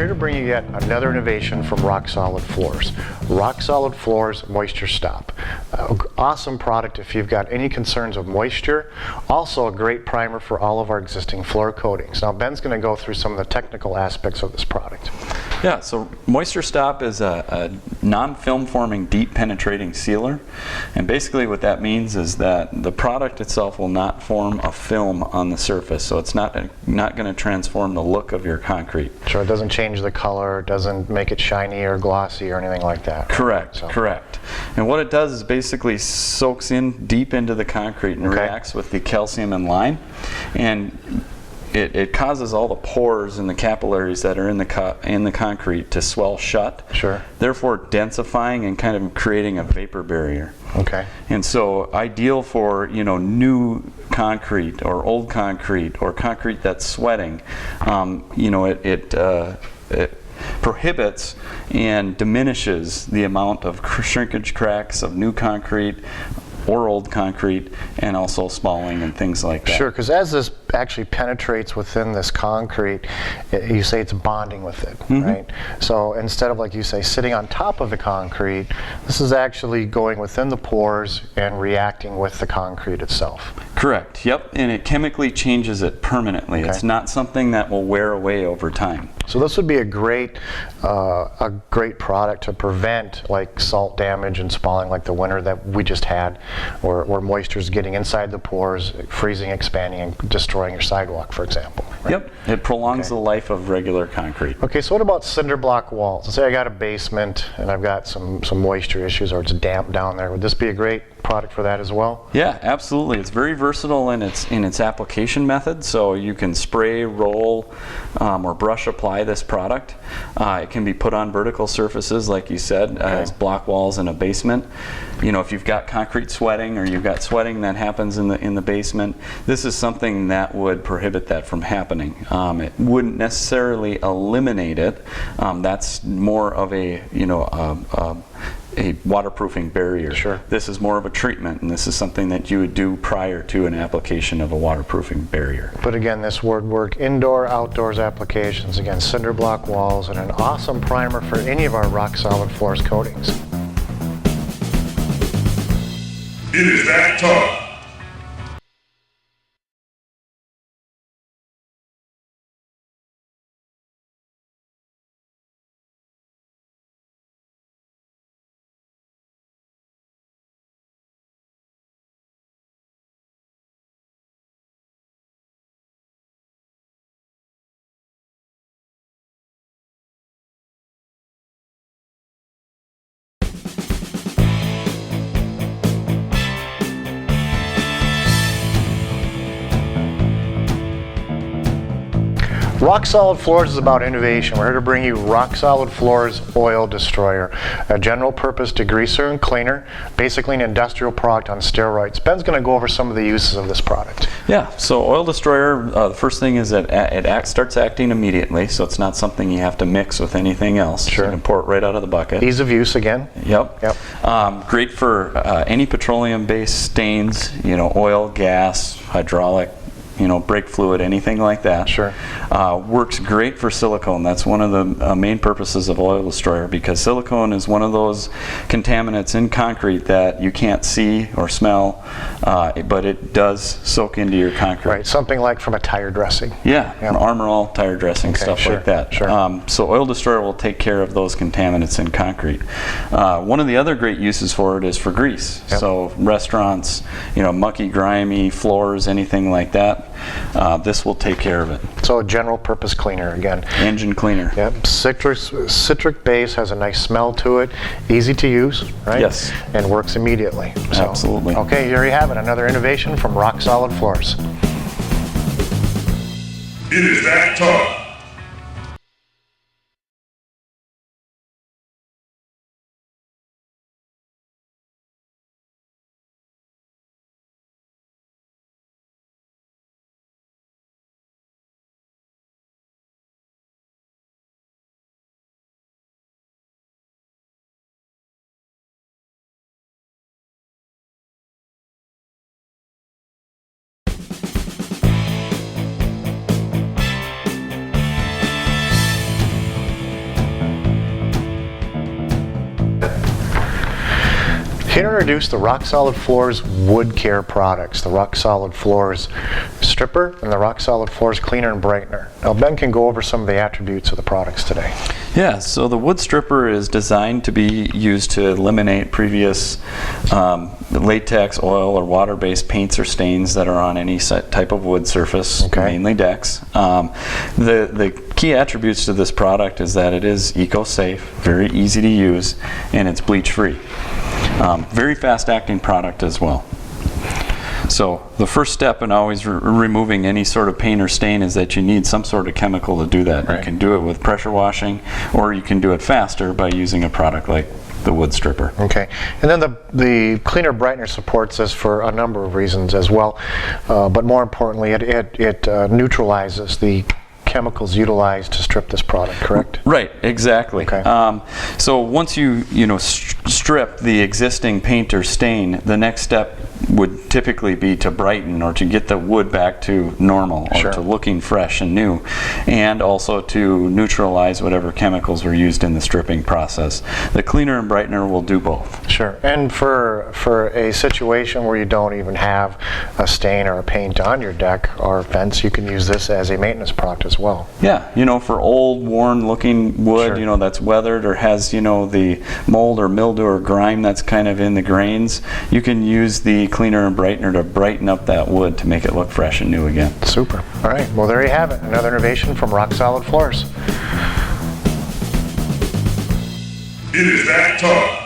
here to bring you yet another innovation from RockSolid Floors. RockSolid Floors Moisture Stop. Awesome product if you've got any concerns of moisture. Also a great primer for all of our existing floor coatings. Now Ben's going to go through some of the technical aspects of this product. Yeah, so Moisture Stop is a non-film forming deep penetrating sealer, and basically what that means is that the product itself will not form a film on the surface, so it's not going to transform the look of your concrete. Sure, it doesn't change the color, it doesn't make it shiny or glossy or anything like that. Correct, correct. And what it does is basically soaks in deep into the concrete and reacts with the calcium and lime, and it causes all the pores and the capillaries that are in the concrete to swell shut. Sure. Therefore densifying and kind of creating a vapor barrier. Okay. And so ideal for, you know, new concrete or old concrete or concrete that's sweating. You know, it prohibits and diminishes the amount of shrinkage cracks of new concrete or old concrete, and also spalling and things like that. Sure, because as this actually penetrates within this concrete, you say it's bonding with it, right? So instead of, like you say, sitting on top of the concrete, this is actually going within the pores and reacting with the concrete itself. Correct, yep, and it chemically changes it permanently. It's not something that will wear away over time. So this would be a great product to prevent like salt damage and spalling like the winter that we just had, where moisture is getting inside the pores, freezing, expanding, and destroying your sidewalk, for example. Right? Yep, it prolongs the life of regular concrete. Okay, so what about cinder block walls? Let's say I got a basement and I've got some moisture issues, or it's damp down there. Would this be a great product for that as well? Yeah, absolutely. It's very versatile in its application method, so you can spray, roll, or brush apply this product. It can be put on vertical surfaces, like you said, as block walls in a basement. You know, if you've got concrete sweating, or you've got sweating that happens in the basement, this is something that would prohibit that from happening. It wouldn't necessarily eliminate it. That's more of a, you know, a waterproofing barrier. Sure. This is more of a treatment, and this is something that you would do prior to an application of a waterproofing barrier. But again, this would work indoor, outdoors applications. Again, cinder block walls, and an awesome primer for any of our RockSolid Floors coatings. It is that time. RockSolid Floors is about innovation. We're here to bring you RockSolid Floors Oil Destroyer, a general purpose degreaser and cleaner, basically an industrial product on steroids. Ben's going to go over some of the uses of this product. Yeah, so Oil Destroyer, the first thing is that it starts acting immediately, so it's not something you have to mix with anything else. Sure. So you can pour it right out of the bucket. Ease of use again. Yep. Great for any petroleum-based stains, you know, oil, gas, hydraulic, you know, brake fluid, anything like that. Sure. Works great for silicone. That's one of the main purposes of Oil Destroyer, because silicone is one of those contaminants in concrete that you can't see or smell, but it does soak into your concrete. Right, something like from a tire dressing. Yeah, an Armor All tire dressing, stuff like that. Sure. So Oil Destroyer will take care of those contaminants in concrete. One of the other great uses for it is for grease. So restaurants, you know, mucky, grimy floors, anything like that. This will take care of it. So a general purpose cleaner again. Engine cleaner. Yep. Citric base has a nice smell to it, easy to use, right? Yes. And works immediately. So, absolutely. Okay, here you have it, another innovation from RockSolid Floors. It is that time. Can introduce the RockSolid Floors wood care products, the RockSolid Floors stripper and the RockSolid Floors cleaner and brightener. Now Ben can go over some of the attributes of the products today. Yeah, so the wood stripper is designed to be used to eliminate previous latex, oil, or water-based paints or stains that are on any type of wood surface, mainly decks. The key attributes to this product is that it is eco-safe, very easy to use, and it's bleach-free. Very fast-acting product as well. So the first step in always removing any sort of paint or stain is that you need some sort of chemical to do that. Right. You can do it with pressure washing, or you can do it faster by using a product like the wood stripper. Okay, and then the cleaner brightener supports this for a number of reasons as well, but more importantly, it neutralizes the chemicals utilized to strip this product, correct? Right, exactly. Okay. So once you strip the existing paint or stain, the next step would typically be to brighten or to get the wood back to normal or to looking fresh and new, and also to neutralize whatever chemicals were used in the stripping process. The cleaner and brightener will do both. Sure, and for a situation where you don't even have a stain or a paint on your deck or fence, you can use this as a maintenance product as well. Yeah, for old, worn looking wood, that's weathered or has, the mold or mildew or grime that's kind of in the grains, you can use the cleaner and brightener to brighten up that wood to make it look fresh and new again. Super. All right, well there you have it, another innovation from RockSolid Floors. It is that time.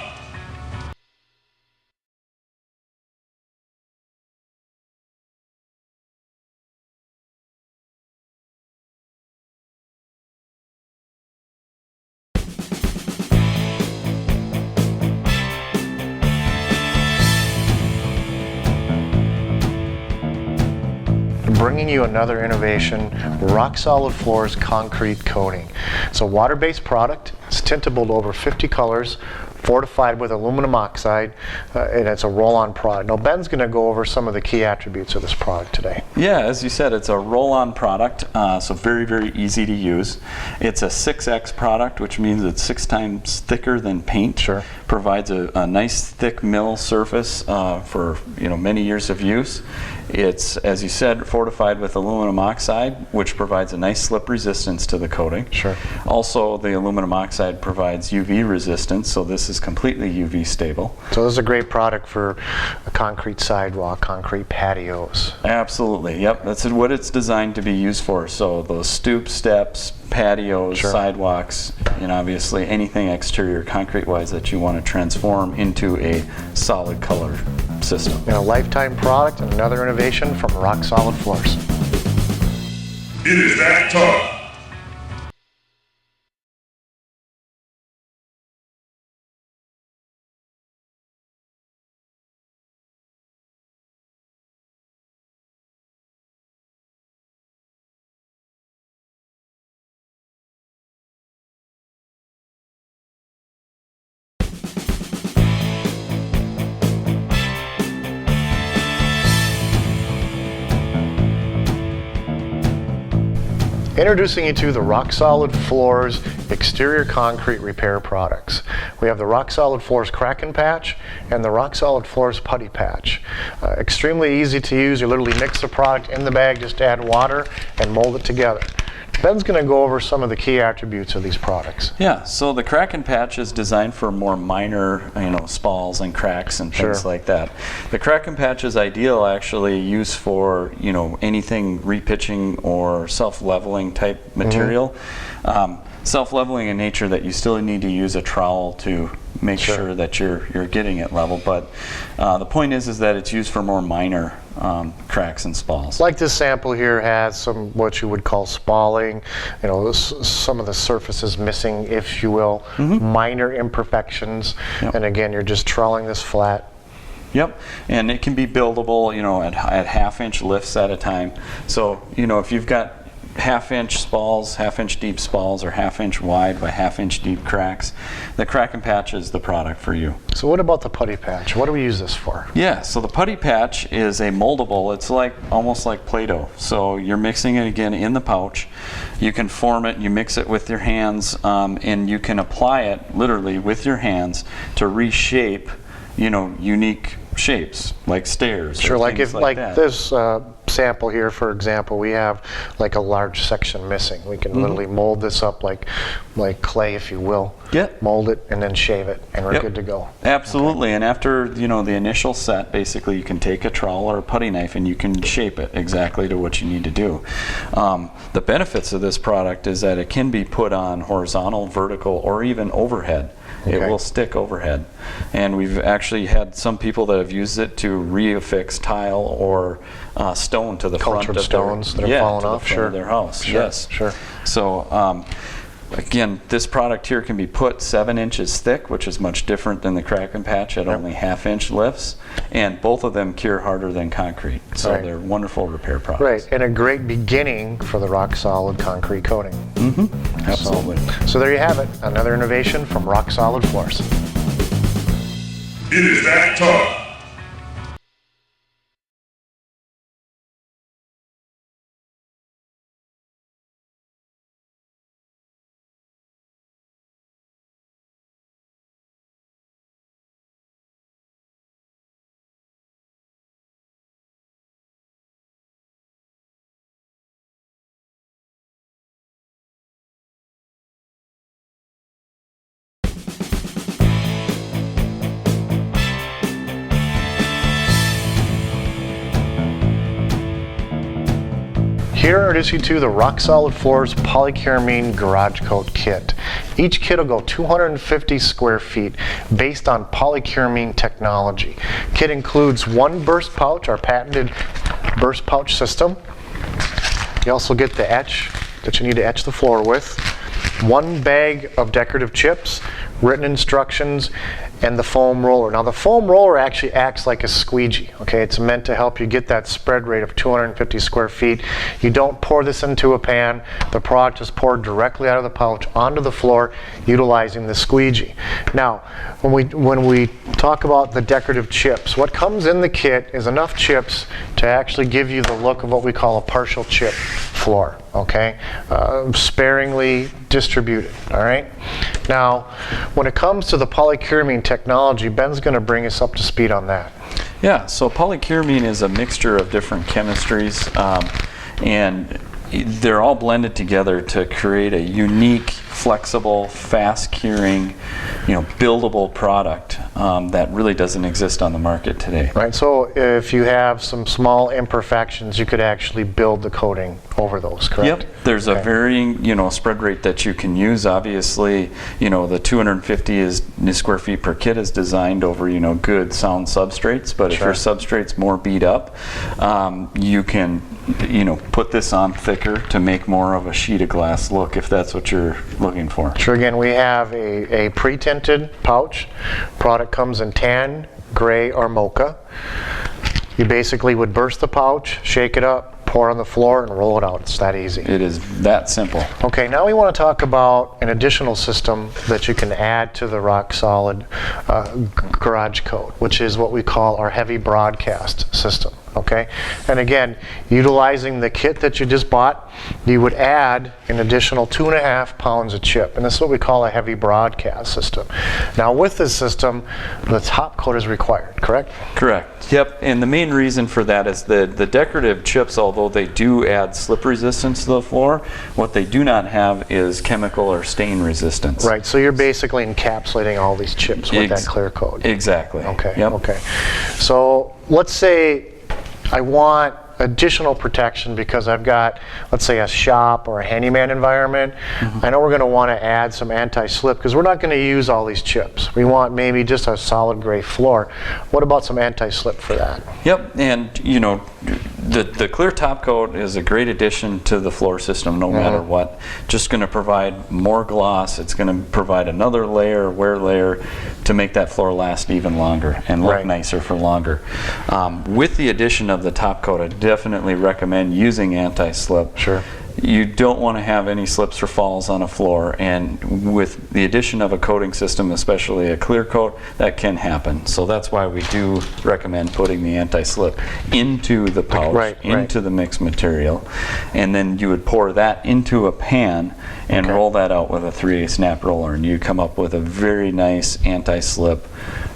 Bringing you another innovation, RockSolid Floors Concrete Coating. It's a water-based product. It's tintable to over 50 colors, fortified with aluminum oxide, and it's a roll-on product. Now Ben's going to go over some of the key attributes of this product today. Yeah, as you said, it's a roll-on product, so very, very easy to use. It's a 6X product, which means it's 6 times thicker than paint. Sure. Provides a nice thick mill surface for many years of use. It's, as you said, fortified with aluminum oxide, which provides a nice slip resistance to the coating. Sure. Also, the aluminum oxide provides UV resistance, so this is completely UV stable. So this is a great product for a concrete sidewalk, concrete patios. Absolutely, yep. That's what it's designed to be used for. So those stoop steps, patios, sidewalks, and obviously anything exterior concrete-wise that you want to transform into a solid color system. And a lifetime product and another innovation from RockSolid Floors. It is that time. Introducing you to the RockSolid Floors exterior concrete repair products. We have the RockSolid Floors Crack and Patch and the RockSolid Floors Putty Patch. Extremely easy to use. You literally mix the product in the bag, just add water and mold it together. Ben's going to go over some of the key attributes of these products. Yeah, so the Crack and Patch is designed for more minor, spalls and cracks and things like that. The Crack and Patch is ideal, actually, used for, anything repitching or self-leveling type material. Self-leveling in nature that you still need to use a trowel to make sure that you're getting it level, but the point is that it's used for more minor cracks and spalls. Like this sample here has some what you would call spalling, some of the surfaces missing, if you will, minor imperfections, and again you're just troweling this flat. Yep, and it can be buildable, at half-inch lifts at a time. So, if you've got half-inch spalls, half-inch deep spalls, or half-inch wide by half-inch deep cracks, the Crack and Patch is the product for you. So what about the Putty Patch? What do we use this for? Yeah, so the Putty Patch is a moldable. It's almost like Play-Doh. So you're mixing it again in the pouch. You can form it, you mix it with your hands, and you can apply it literally with your hands to reshape unique shapes like stairs. Sure, or like things if like that. this sample here, for example, we have like a large section missing. We can literally mold this up like clay, if you will. Yep. Mold it and then shave it, and we're Yep. good to go. Absolutely, and after the initial set, basically you can take a trowel or a putty knife and you can shape it exactly to what you need to do. The benefits of this product is that it can be put on horizontal, vertical, or even overhead. It Okay. will stick overhead, and we've actually had some people that have used it to reaffix tile or stone to the front Cultured of stones their, that are falling to the off, front sure. of their house. Sure, Yes, sure. So. Again, this product here can be put 7 inches thick, which is much different than the crack and patch at only 1/2-inch lifts, and both of them cure harder than concrete. So Right. they're wonderful repair products. Right, and a great beginning for the RockSolid concrete coating. Absolutely. So there you have it, another innovation from RockSolid Floors. It is that time. Here I introduce you to the RockSolid Floors Polycaramine Garage Coat Kit. Each kit will go 250 square feet based on polycaramine technology. Kit includes one burst pouch, our patented burst pouch system. You also get the etch that you need to etch the floor with, one bag of decorative chips, written instructions, and the foam roller. Now the foam roller actually acts like a squeegee, okay? It's meant to help you get that spread rate of 250 square feet. You don't pour this into a pan. The product is poured directly out of the pouch onto the floor utilizing the squeegee. Now, when we talk about the decorative chips, what comes in the kit is enough chips to actually give you the look of what we call a partial chip floor, okay? Sparingly distributed, all right? Now, when it comes to the polycaramine technology, Ben's going to bring us up to speed on that. Yeah, so polycaramine is a mixture of different chemistries, and they're all blended together to create a unique, flexible, fast curing, buildable product that really doesn't exist on the market today. Right, so if you have some small imperfections, you could actually build the coating over those, correct? Yep, there's a varying, spread rate that you can use. Obviously, the 250 square feet per kit is designed over, good sound substrates, but if your substrate's more beat up, you can, put this on thicker to make more of a sheet of glass look if that's what you're looking for. Sure, again, we have a pre-tinted pouch. Product comes in tan, gray, or mocha. You basically would burst the pouch, shake it up, pour on the floor, and roll it out. It's that easy. It is that simple. Okay, now we want to talk about an additional system that you can add to the RockSolid Garage Coat, which is what we call our heavy broadcast system. Okay, and again, utilizing the kit that you just bought, you would add an additional 2.5 pounds of chip, and this is what we call a heavy broadcast system. Now with this system, the top coat is required, correct? Correct. Yep, and the main reason for that is the decorative chips, although they do add slip resistance to the floor, what they do not have is chemical or stain resistance. Right, so you're basically encapsulating all these chips with that clear coat. Exactly. Okay, Yep. okay. So let's say I want additional protection because I've got, let's say, a shop or a handyman environment. I know we're going to want to add some anti-slip because we're not going to use all these chips. We want maybe just a solid gray floor. What about some anti-slip for that? Yep, and the clear top coat is a great addition to the floor system no matter what. Just going to provide more gloss. It's going to provide another layer, wear layer, to make that floor last even longer and look nicer for longer. With the addition of the top coat, I definitely recommend using anti-slip. Sure. You don't want to have any slips or falls on a floor, and with the addition of a coating system, especially a clear coat, that can happen. So that's why we do recommend putting the anti-slip into the pouch, into the mixed material, and then you would pour that into a pan and roll that out with a 3/8 snap roller, and you come up with a very nice anti-slip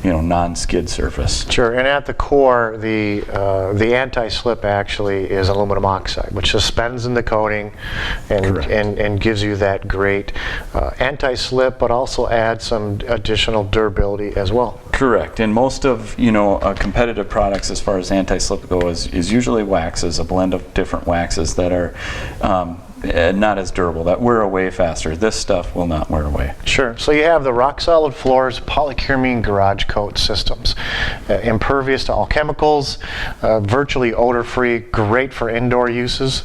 non-skid surface. Sure, and at the core, the anti-slip actually is aluminum oxide, which suspends in the coating and gives you that great anti-slip, but also adds some additional durability as well. Correct, and most of competitive products as far as anti-slip go is usually waxes, a blend of different waxes that are not as durable, that wear away faster. This stuff will not wear away. Sure. So you have the RockSolid Floors polycuramine garage coat systems. Impervious to all chemicals, virtually odor-free, great for indoor uses,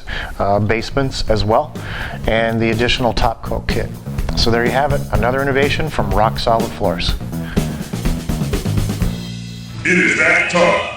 basements as well, and the additional top coat kit. So there you have it, another innovation from RockSolid Floors. It is that time.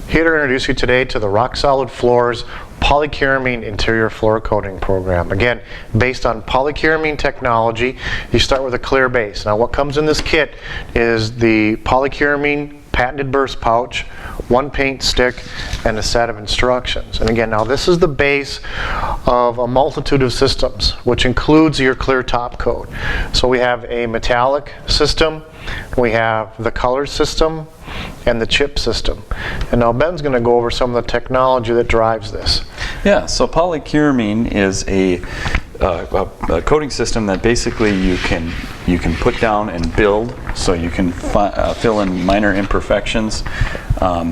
Here to introduce you today to the RockSolid Floors polycuramine interior floor coating program. Again, based on polycuramine technology, you start with a clear base. Now what comes in this kit is the polycuramine patented burst pouch, one paint stick, and a set of instructions. And again, now this is the base of a multitude of systems, which includes your clear top coat. So we have a metallic system, we have the color system, and the chip system. And now Ben's going to go over some of the technology that drives this. Yeah, so polycuramine is a coating system that basically you can put down and build, so you can fill in minor imperfections.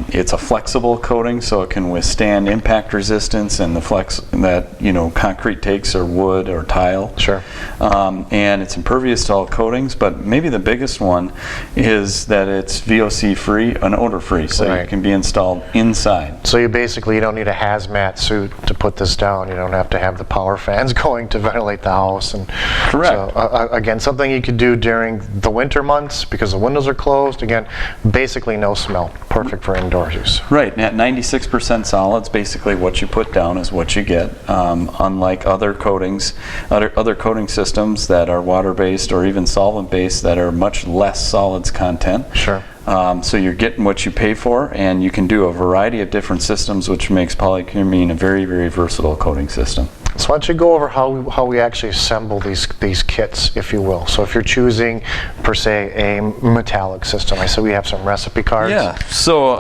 It's a flexible coating, so it can withstand impact resistance and the flex that concrete takes, or wood or tile. Sure. And it's impervious to all coatings, but maybe the biggest one is that it's VOC free and odor free, so Right. it can be installed inside. So you don't need a hazmat suit to put this down. You don't have to have the power fans going to ventilate the house. And Correct. So again, something you could do during the winter months because the windows are closed. Again, basically no smell. Perfect for indoor use. Right, and at 96% solids, basically what you put down is what you get. Unlike other coatings, other coating systems that are water-based or even solvent-based that are much less solids content. Sure. So you're getting what you pay for, and you can do a variety of different systems, which makes polycuramine a very, very versatile coating system. So why don't you go over how we actually assemble these kits, if you will. So if you're choosing, per se, a metallic system, I said we have some recipe cards. Yeah, so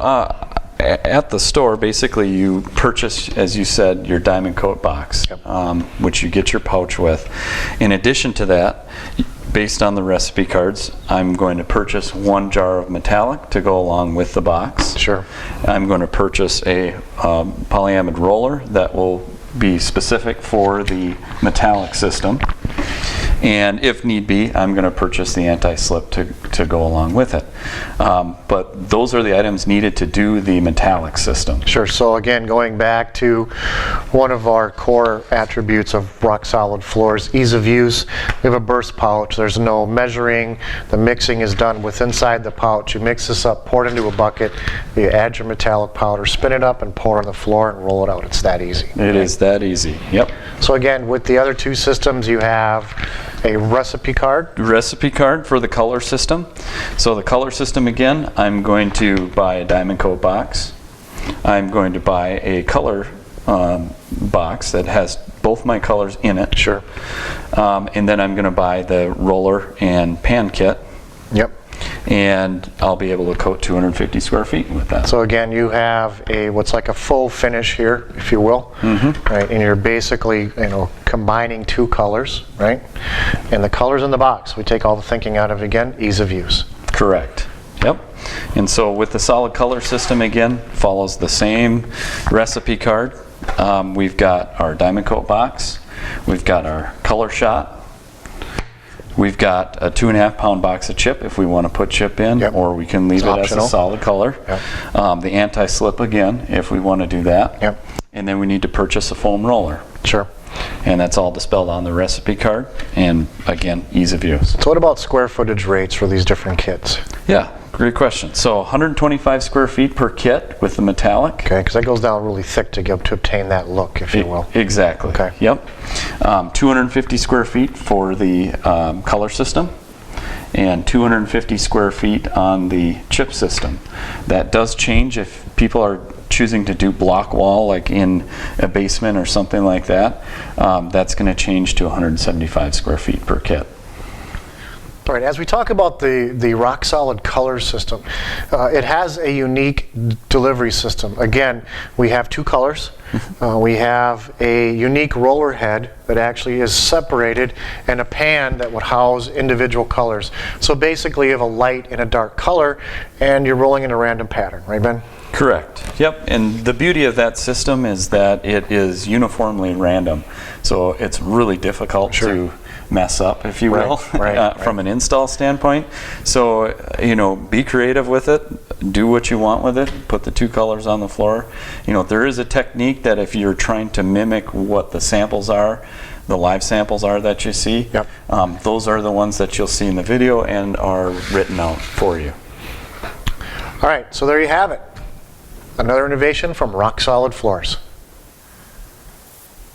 at the store, basically you purchase, as you said, your diamond coat box, Yep. which you get your pouch with. In addition to that, based on the recipe cards, I'm going to purchase 1 jar of metallic to go along with the box. Sure. I'm going to purchase a polyamide roller that will be specific for the metallic system. And if need be, I'm going to purchase the anti-slip to go along with it. But those are the items needed to do the metallic system. Sure. So again, going back to one of our core attributes of RockSolid Floors, ease of use. We have a burst pouch. There's no measuring. The mixing is done with inside the pouch. You mix this up, pour it into a bucket. You add your metallic powder, spin it up, and pour it on the floor and roll it out. It's that easy. It is that easy. Yep. So again, with the other two systems, you have a recipe card. Recipe card for the color system. So the color system, again, I'm going to buy a diamond coat box. I'm going to buy a color box that has both my colors in it. Sure. And then I'm going to buy the roller and pan kit. Yep. And I'll be able to coat 250 square feet with that. So again, you have what's like a full finish here, if you will, right? And you're basically, combining two colors, right? And the colors in the box, we take all the thinking out of, again, ease of use. Correct. Yep. And so with the solid color system, again, follows the same recipe card. We've got our diamond coat box. We've got our color shot. We've got a 2.5 pound box of chip if we want to put chip in, Yep. or we can leave It's it optional. as a solid color. Yep. The anti-slip again if we want to do that. Yep. And then we need to purchase a foam roller. Sure. and that's all dispelled on the recipe card, and again, ease of use. So what about square footage rates for these different kits? Yeah, great question. So 125 square feet per kit with the metallic. Okay, because that goes down really thick to obtain that look, if you will. Exactly. Okay. Yep. 250 square feet for the color system, and 250 square feet on the chip system. That does change if people are choosing to do block wall, like in a basement or something like that. That's going to change to 175 square feet per kit. All right, as we talk about the RockSolid color system, it has a unique delivery system. Again, we have two colors. We have a unique roller head that actually is separated, and a pan that would house individual colors. So basically you have a light and a dark color, and you're rolling in a random pattern, right, Ben? Correct. Yep. And the beauty of that system is that it is uniformly random. So it's really difficult to mess up, if you will, from an install standpoint. So, be creative with it. Do what you want with it. Put the two colors on the floor. There is a technique that if you're trying to mimic what the samples are, the live samples are that you see, those are the ones that you'll see in the video and are written out for you. All right, so there you have it. Another innovation from RockSolid Floors.